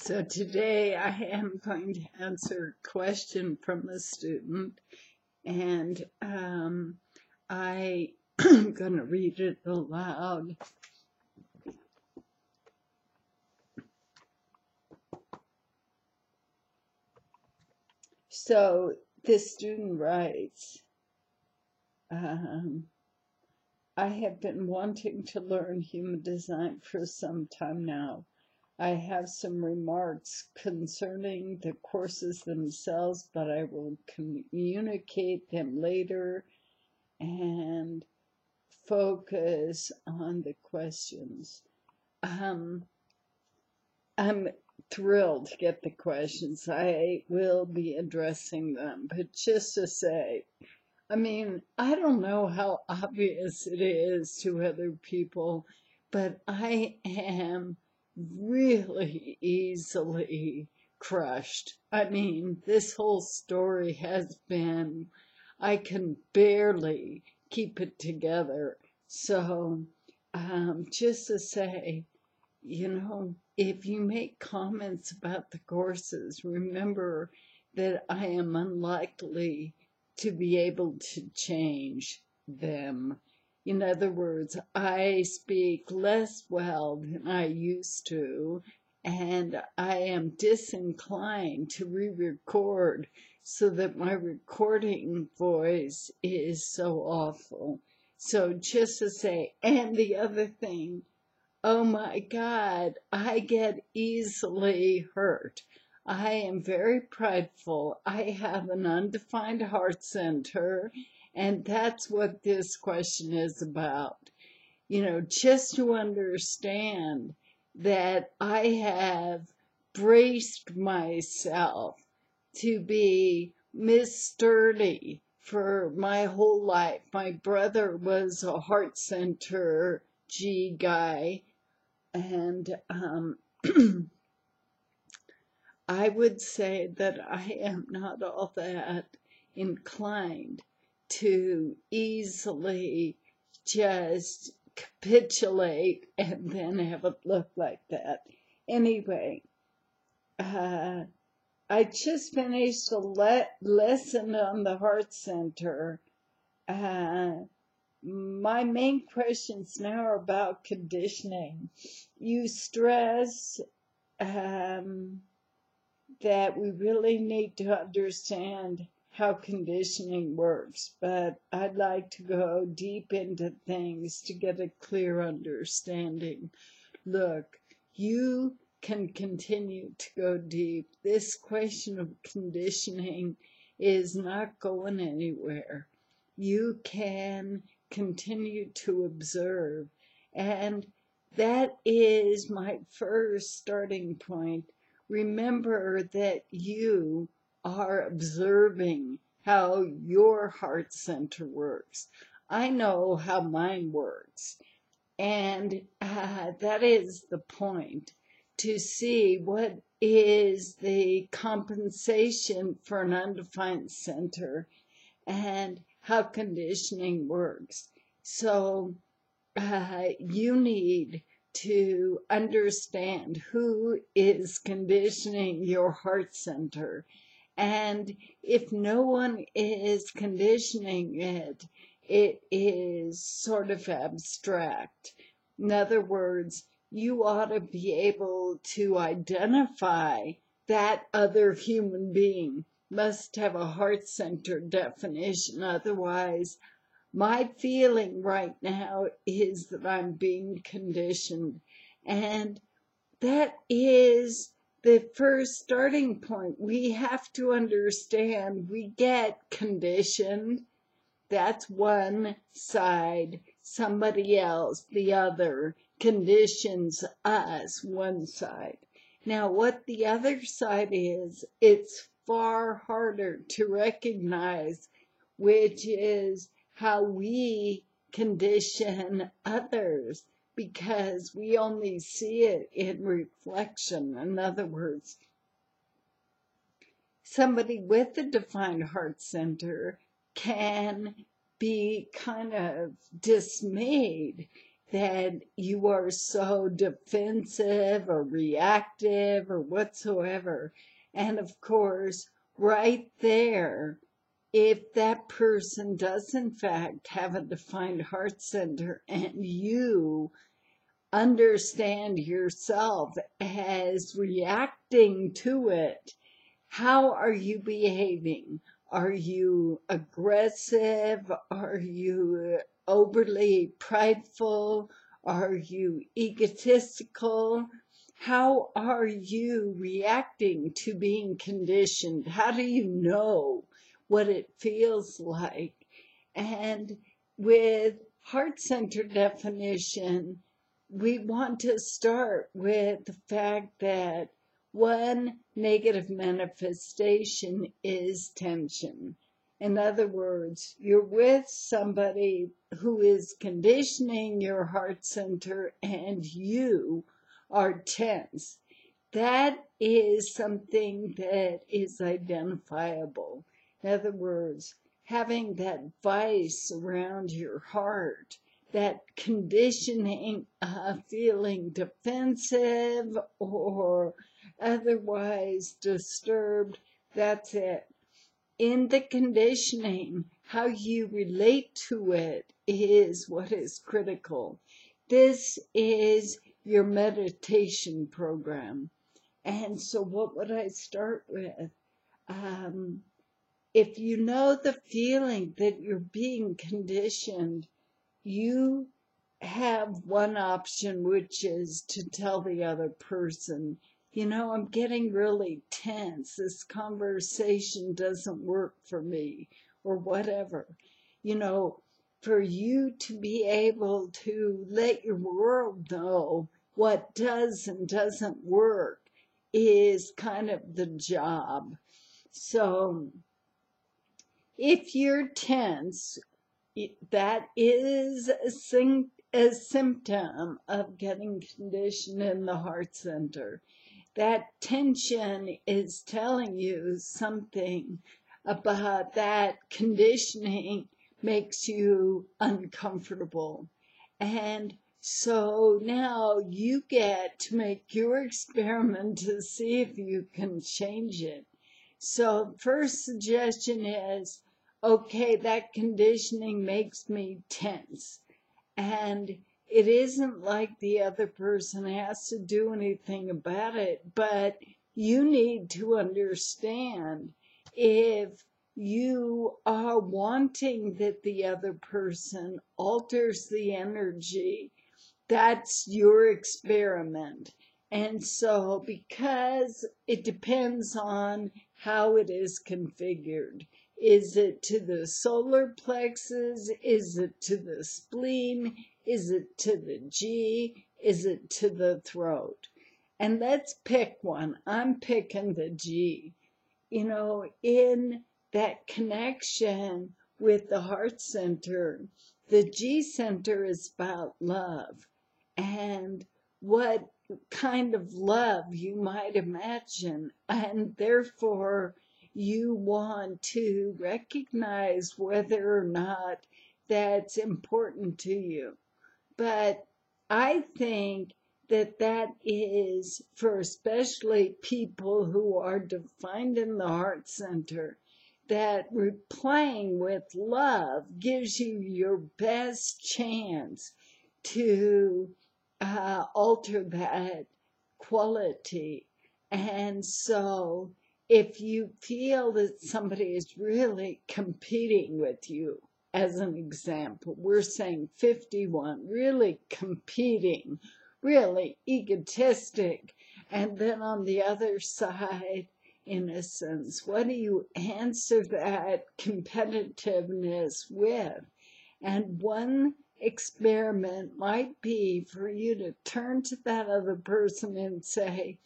So today I am going to answer a question from a student, and I'm going to read it aloud. So this student writes, I have been wanting to learn human design for some time now. I have some remarks concerning the courses themselves, but I will communicate them later and focus on the questions. I'm thrilled to get the questions. I will be addressing them, but just to say, I don't know how obvious it is to other people, but I am really easily crushed. This whole story has been, I can barely keep it together. So, just to say, if you make comments about the courses, remember that I am unlikely to be able to change them. In other words, I speak less well than I used to, and I am disinclined to re-record so that my recording voice is so awful. So just to say, and the other thing, oh my God, I get easily hurt. I am very prideful. I have an undefined heart center, and that's what this question is about. Just to understand that I have braced myself to be Miss Sturdy for my whole life. My brother was a heart center G guy, and I would say that I am not all that inclined to easily just capitulate and then have it look like that. Anyway, I just finished a lesson on the heart center. My main questions now are about conditioning. You stress that we really need to understand how conditioning works, but I'd like to go deep into things to get a clear understanding. Look, you can continue to go deep. This question of conditioning is not going anywhere. You can continue to observe, and that is my first starting point. Remember that you are observing how your heart center works. I know how mine works, and that is the point, to see what is the compensation for an undefined center and how conditioning works. So you need to understand who is conditioning your heart center. And if no one is conditioning it, it is sort of abstract. In other words, you ought to be able to identify that other human being must have a heart center definition. Otherwise, my feeling right now is that I'm being conditioned, and that is the first starting point. We have to understand we get conditioned. That's one side. Somebody else, the other, conditions us, one side. Now, what the other side is, it's far harder to recognize, which is how we condition others, because we only see it in reflection. In other words, somebody with a defined heart center can be kind of dismayed that you are so defensive or reactive or whatsoever. And of course, right there, if that person does in fact have a defined heart center and you understand yourself as reacting to it, how are you behaving? Are you aggressive? Are you overly prideful? Are you egotistical? How are you reacting to being conditioned? How do you know what it feels like? And with heart center definition, we want to start with the fact that one negative manifestation is tension. In other words, you're with somebody who is conditioning your heart center and you are tense. That is something that is identifiable. In other words, having that vice around your heart, that conditioning, feeling defensive or otherwise disturbed, that's it. In the conditioning, how you relate to it is what is critical. This is your meditation program. And so what would I start with? If you know the feeling that you're being conditioned, you have one option, which is to tell the other person, I'm getting really tense. This conversation doesn't work for me, or whatever. For you to be able to let your world know what does and doesn't work is kind of the job. So if you're tense, that is a symptom of getting conditioned in the heart center. That tension is telling you something about that conditioning makes you uncomfortable. And so now you get to make your experiment to see if you can change it. So first suggestion is, okay, that conditioning makes me tense. And it isn't like the other person has to do anything about it, but you need to understand if you are wanting that the other person alters the energy, that's your experiment. And so, because it depends on how it is configured. Is it to the solar plexus? Is it to the spleen? Is it to the G? Is it to the throat? And let's pick one. I'm picking the G. In that connection with the heart center, the G center is about love. And what kind of love you might imagine, and therefore you want to recognize whether or not that's important to you. But I think that is for especially people who are defined in the heart center, that replying with love gives you your best chance to alter that quality. And so if you feel that somebody is really competing with you, as an example, we're saying 51, really competing, really egotistic, and then on the other side, innocence. What do you answer that competitiveness with? And one experiment might be for you to turn to that other person and say,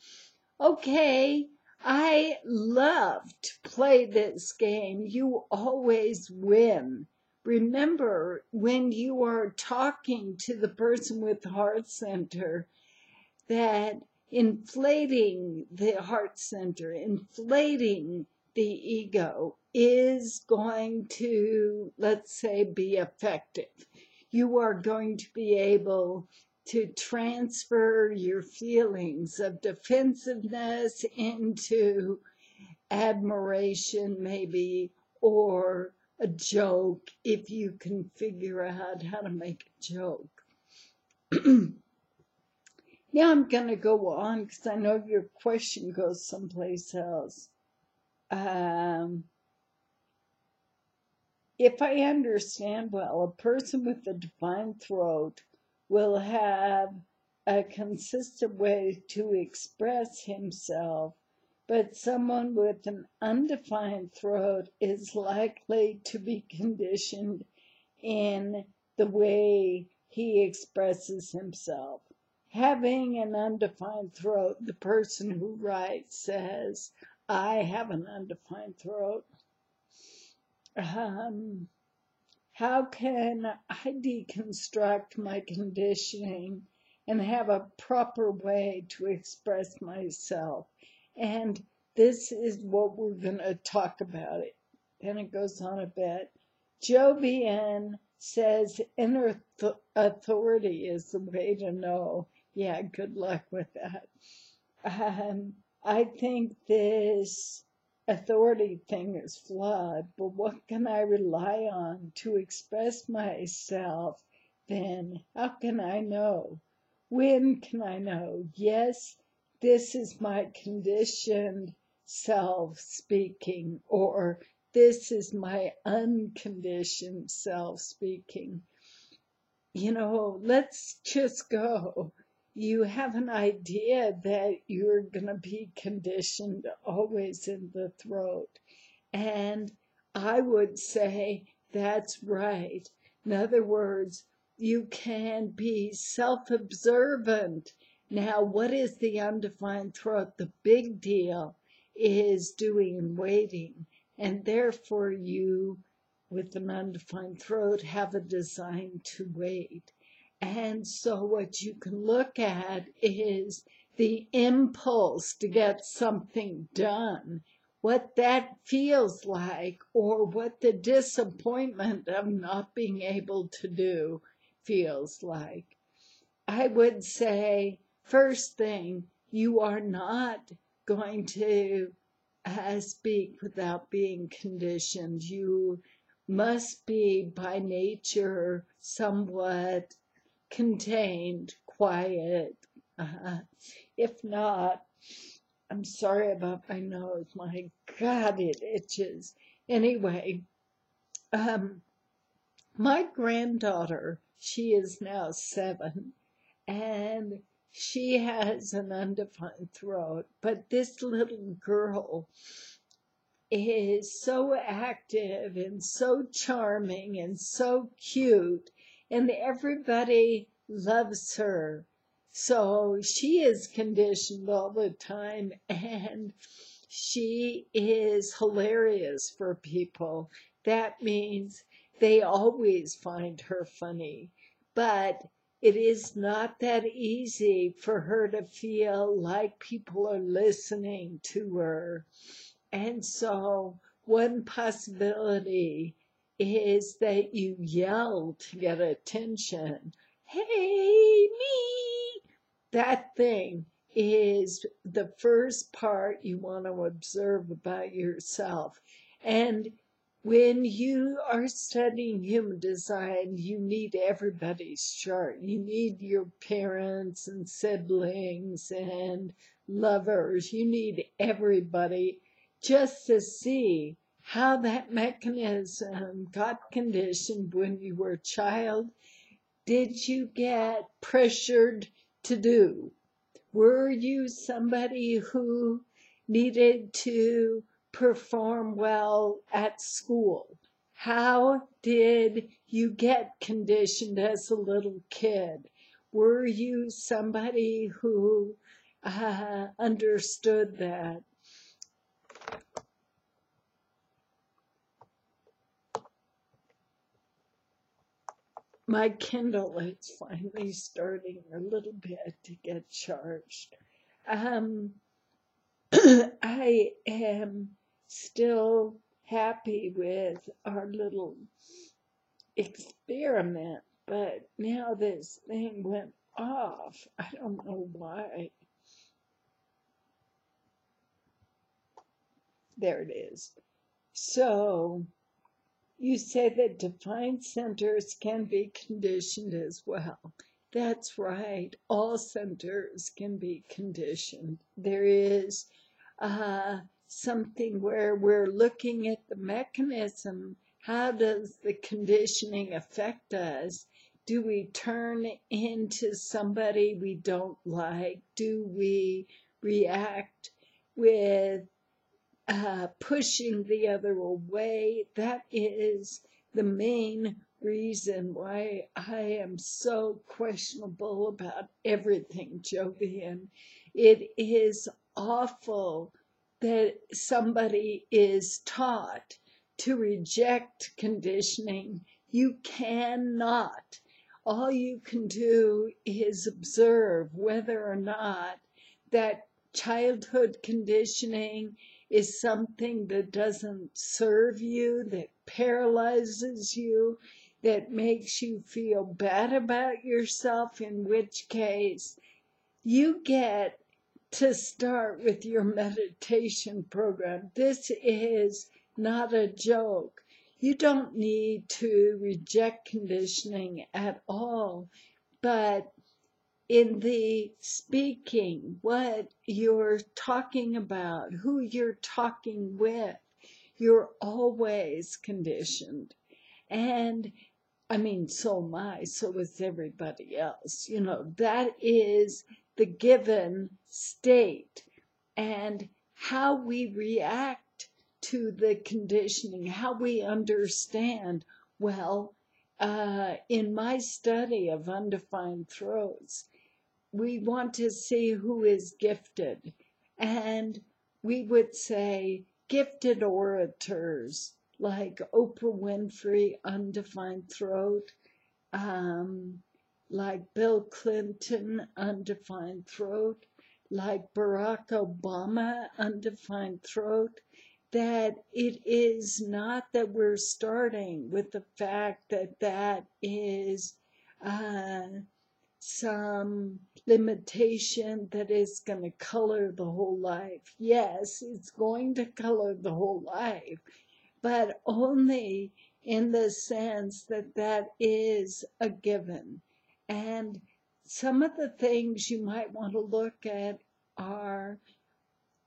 okay, I love to play this game. You always win. Remember, when you are talking to the person with the heart center, that inflating the heart center, inflating the ego is going to, let's say, be effective. you are going to be able to transfer your feelings of defensiveness into admiration, maybe, or a joke, if you can figure out how to make a joke. Now I'm going to go on because I know your question goes someplace else. If I understand well, a person with a defined throat will have a consistent way to express himself, but someone with an undefined throat is likely to be conditioned in the way he expresses himself. Having an undefined throat, the person who writes says, I have an undefined throat. How can I deconstruct my conditioning and have a proper way to express myself? And this is what we're going to talk about. It. And it goes on a bit. Jovian says inner authority is the way to know. Yeah, good luck with that. I think this authority thing is flawed, but what can I rely on to express myself then? How can I know? When can I know? Yes, this is my conditioned self speaking, or this is my unconditioned self speaking. Let's just go. You have an idea that you're going to be conditioned always in the throat. And I would say that's right. In other words, you can be self-observant. Now, what is the undefined throat? The big deal is doing and waiting. And therefore, you, with an undefined throat, have a design to wait. And so what you can look at is the impulse to get something done, what that feels like, or what the disappointment of not being able to do feels like. I would say, first thing, you are not going to speak without being conditioned. You must be by nature somewhat contained, quiet. If not, I'm sorry about my nose. My God, it itches. Anyway, my granddaughter, she is now 7, and she has an undefined throat, but this little girl is so active and so charming and so cute, and everybody loves her. So she is conditioned all the time, and she is hilarious for people. That means they always find her funny. But it is not that easy for her to feel like people are listening to her. And so one possibility is that you yell to get attention. Hey, me! That thing is the first part you want to observe about yourself. And when you are studying human design, you need everybody's chart. You need your parents and siblings and lovers. You need everybody just to see how that mechanism got conditioned when you were a child. Did you get pressured to do? Were you somebody who needed to perform well at school? How did you get conditioned as a little kid? Were you somebody who understood that? My Kindle is finally starting a little bit to get charged. I am still happy with our little experiment, but now this thing went off. I don't know why. There it is. So you say that defined centers can be conditioned as well. That's right. All centers can be conditioned. There is something where we're looking at the mechanism. How does the conditioning affect us? Do we turn into somebody we don't like? Do we react with pushing the other away? That is the main reason why I am so questionable about everything, Jovian. It is awful that somebody is taught to reject conditioning. You cannot. All you can do is observe whether or not that childhood conditioning is something that doesn't serve you, that paralyzes you, that makes you feel bad about yourself, in which case you get to start with your meditation program. This is not a joke. You don't need to reject conditioning at all, but in the speaking, what you're talking about, who you're talking with, you're always conditioned. And I mean, so am I, so is everybody else. You know, that is the given state. And how we react to the conditioning, how we understand, well, in my study of undefined throats, we want to see who is gifted. And we would say gifted orators like Oprah Winfrey, undefined throat, like Bill Clinton, undefined throat, like Barack Obama, undefined throat, that it is not that we're starting with the fact that that is some limitation that is going to color the whole life. Yes, it's going to color the whole life, but only in the sense that that is a given. And some of the things you might want to look at are,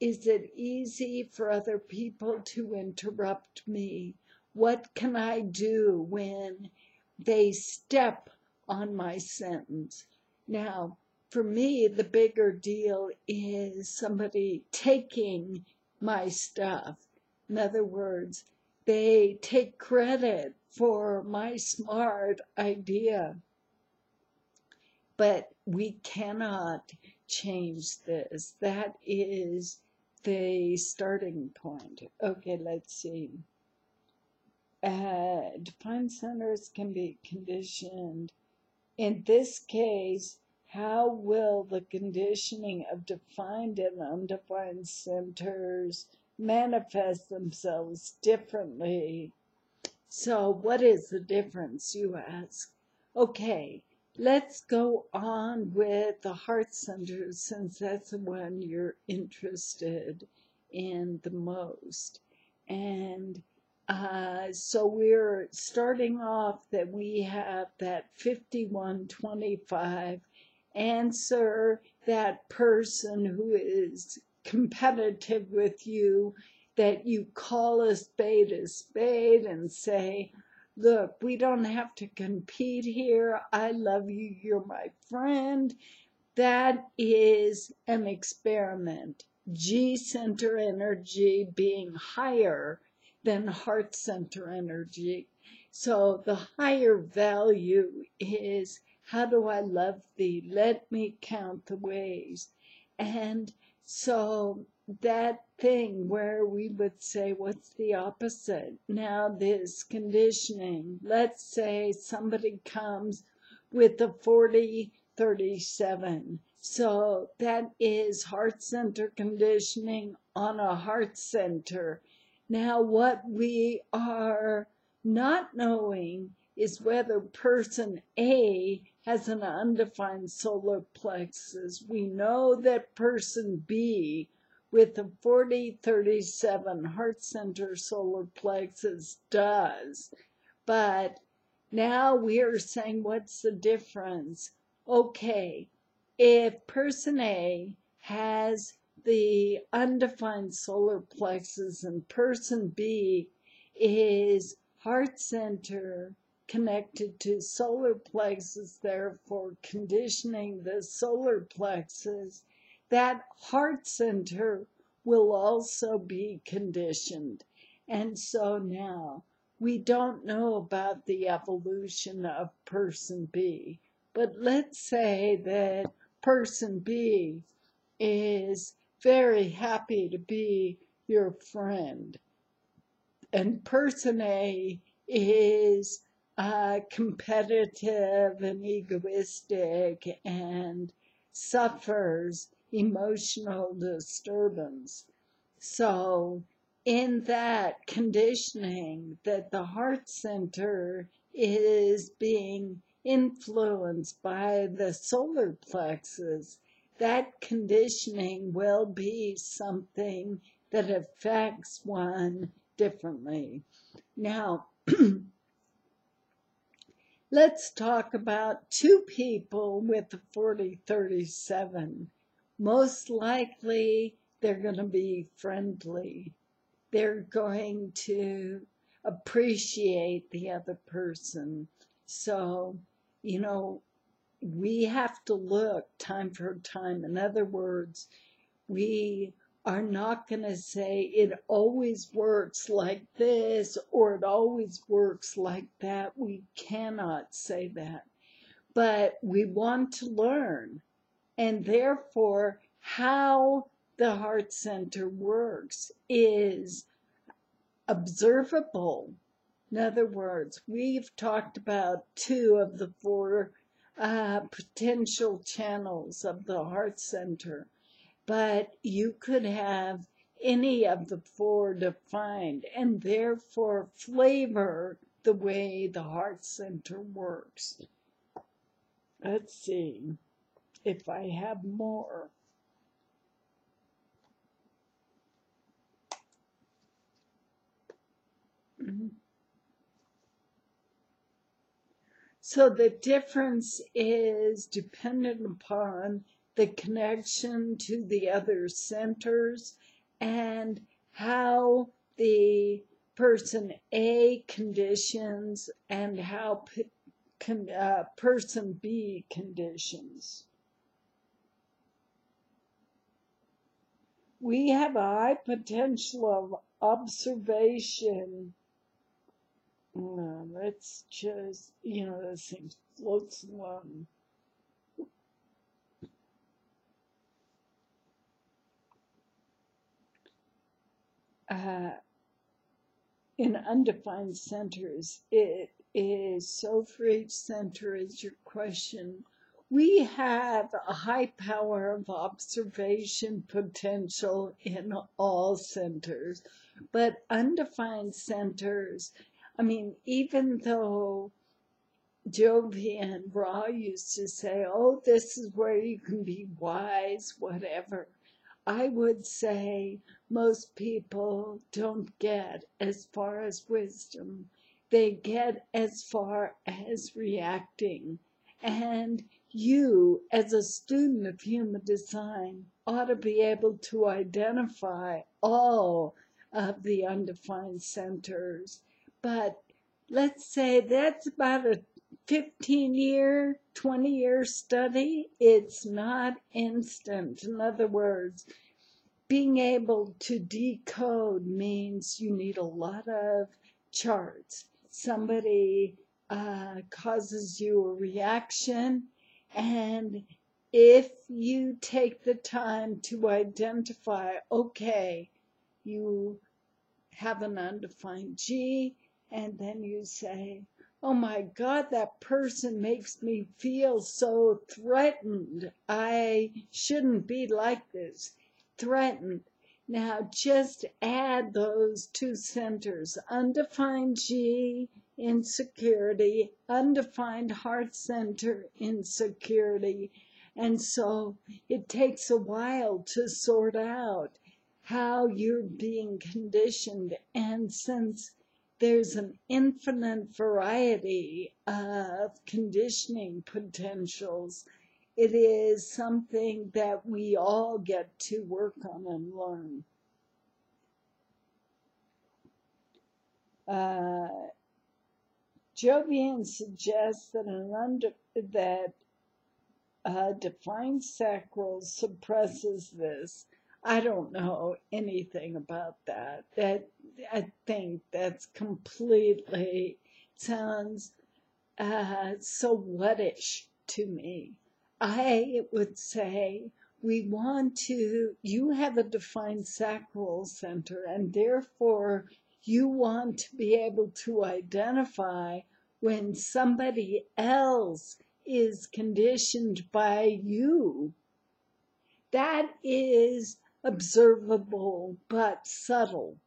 is it easy for other people to interrupt me? What can I do when they step on my sentence? Now, for me, the bigger deal is somebody taking my stuff. In other words, they take credit for my smart idea. But we cannot change this. That is the starting point. Okay, let's see. Defined centers can be conditioned. In this case, how will the conditioning of defined and undefined centers manifest themselves differently? So what is the difference, you ask? Okay, let's go on with the heart center, since that's the one you're interested in the most. And so we're starting off that we have that 5125. Answer that person who is competitive with you, that you call a spade and say, look, we don't have to compete here. I love you. You're my friend. That is an experiment. G center energy being higher than heart center energy. So the higher value is, how do I love thee? Let me count the ways. And so that thing where we would say, what's the opposite? Now this conditioning, let's say somebody comes with a 40-37. So that is heart center conditioning on a heart center. Now what we are not knowing is whether person A has an undefined solar plexus. We know that person B with the 4037 heart center solar plexus does. But now we are saying, what's the difference? Okay, if person A has the undefined solar plexus and person B is heart center connected to solar plexus, therefore conditioning the solar plexus, that heart center will also be conditioned. And so now we don't know about the evolution of person B, but let's say that person B is very happy to be your friend, and person A is competitive and egoistic and suffers emotional disturbance. So in that conditioning that the heart center is being influenced by the solar plexus, that conditioning will be something that affects one differently. Now, let's talk about two people with the 4037. Most likely, they're going to be friendly. They're going to appreciate the other person. So, we have to look time for time. In other words, we are not going to say it always works like this or it always works like that. We cannot say that. But we want to learn. And therefore, how the heart center works is observable. In other words, we've talked about 2 of the 4 potential channels of the heart center, but you could have any of the 4 defined and therefore flavor the way the heart center works. Let's see if I have more. So the difference is dependent upon the connection to the other centers and how the person A conditions and how person B conditions. We have a high potential of observation. Let's just, this thing floats along. In undefined centers, it is so for each center is your question. We have a high power of observation potential in all centers, but undefined centers, even though Jovi and Ra used to say, oh, this is where you can be wise, whatever, I would say most people don't get as far as wisdom. They get as far as reacting. And you, as a student of human design, ought to be able to identify all of the undefined centers. But let's say that's about a 15-year, 20-year study. It's not instant. In other words, being able to decode means you need a lot of charts. Somebody causes you a reaction, and if you take the time to identify, okay, you have an undefined G, and then you say, oh my God, that person makes me feel so threatened. I shouldn't be like this. Threatened. Now just add those 2 centers, undefined G insecurity, undefined heart center insecurity. And so it takes a while to sort out how you're being conditioned. And since there's an infinite variety of conditioning potentials, it is something that we all get to work on and learn. Jovian suggests that defined sacral suppresses this. I don't know anything about that. I think that's completely sounds so whatish to me. I would say you have a defined sacral center, and therefore you want to be able to identify when somebody else is conditioned by you. That is observable but subtle.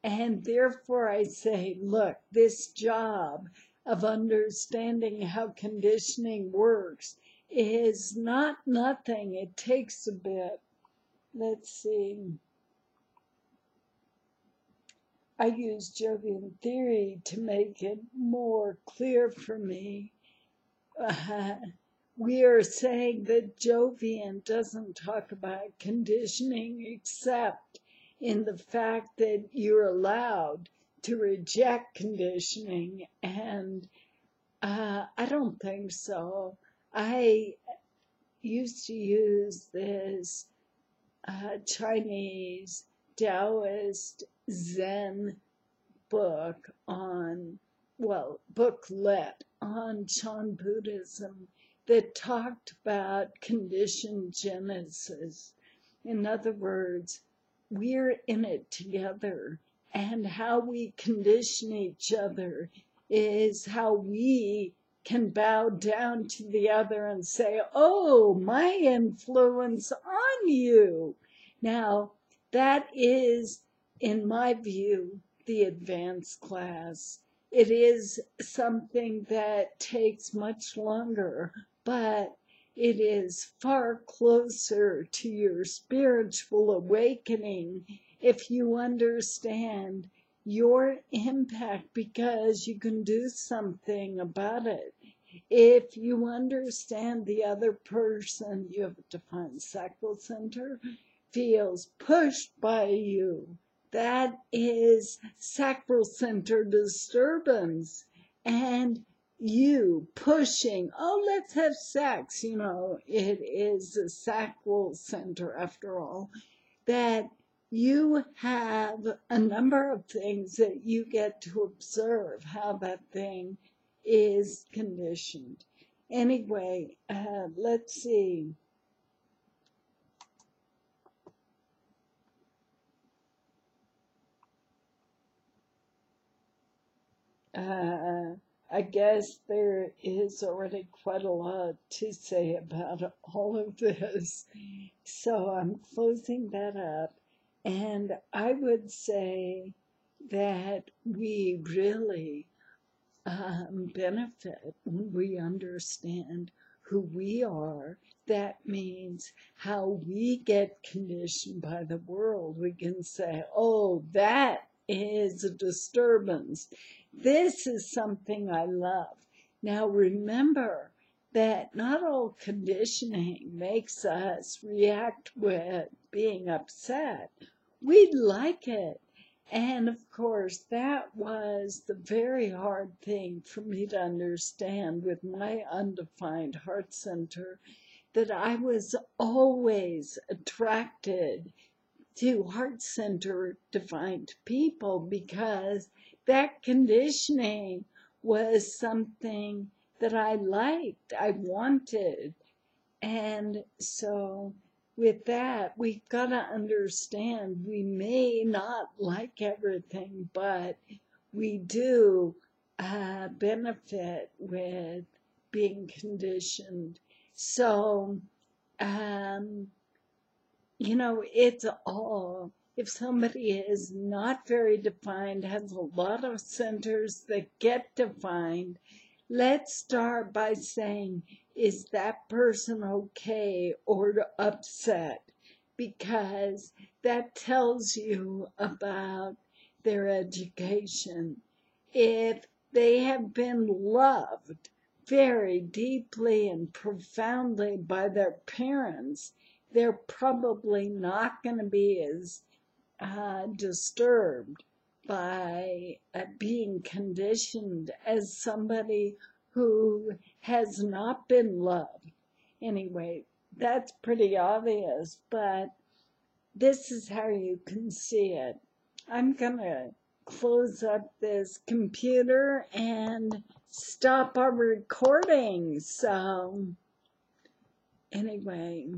And therefore I say, look, this job of understanding how conditioning works is not nothing. It takes a bit. Let's see. I use Jovian theory to make it more clear for me. We are saying that Jovian doesn't talk about conditioning except in the fact that you're allowed to reject conditioning, and I don't think so. I used to use this Chinese Taoist Zen booklet on Chan Buddhism that talked about conditioned genesis. In other words, we're in it together, and how we condition each other is how we can bow down to the other and say, oh, my influence on you. Now, that is, in my view, the advanced class. It is something that takes much longer, but it is far closer to your spiritual awakening if you understand your impact, because you can do something about it. If you understand the other person, you have a defined sacral center, feels pushed by you, that is sacral center disturbance. And you pushing, oh, let's have sex, it is a sacral center after all, that you have a number of things that you get to observe how that thing is conditioned. Anyway, let's see. I guess there is already quite a lot to say about all of this. So I'm closing that up. And I would say that we really benefit when we understand who we are. That means how we get conditioned by the world. We can say, oh, that is a disturbance. This is something I love. Now remember that not all conditioning makes us react with being upset. We like it. And of course, that was the very hard thing for me to understand with my undefined heart center, that I was always attracted to heart center defined people because that conditioning was something that I liked, I wanted. And so with that, we've got to understand we may not like everything, but we do benefit with being conditioned. So, it's all If somebody is not very defined, has a lot of centers that get defined, let's start by saying, is that person okay or upset? Because that tells you about their education. If they have been loved very deeply and profoundly by their parents, they're probably not going to be as disturbed by being conditioned as somebody who has not been loved. Anyway, that's pretty obvious, but this is how you can see it. I'm going to close up this computer and stop our recording. So, anyway.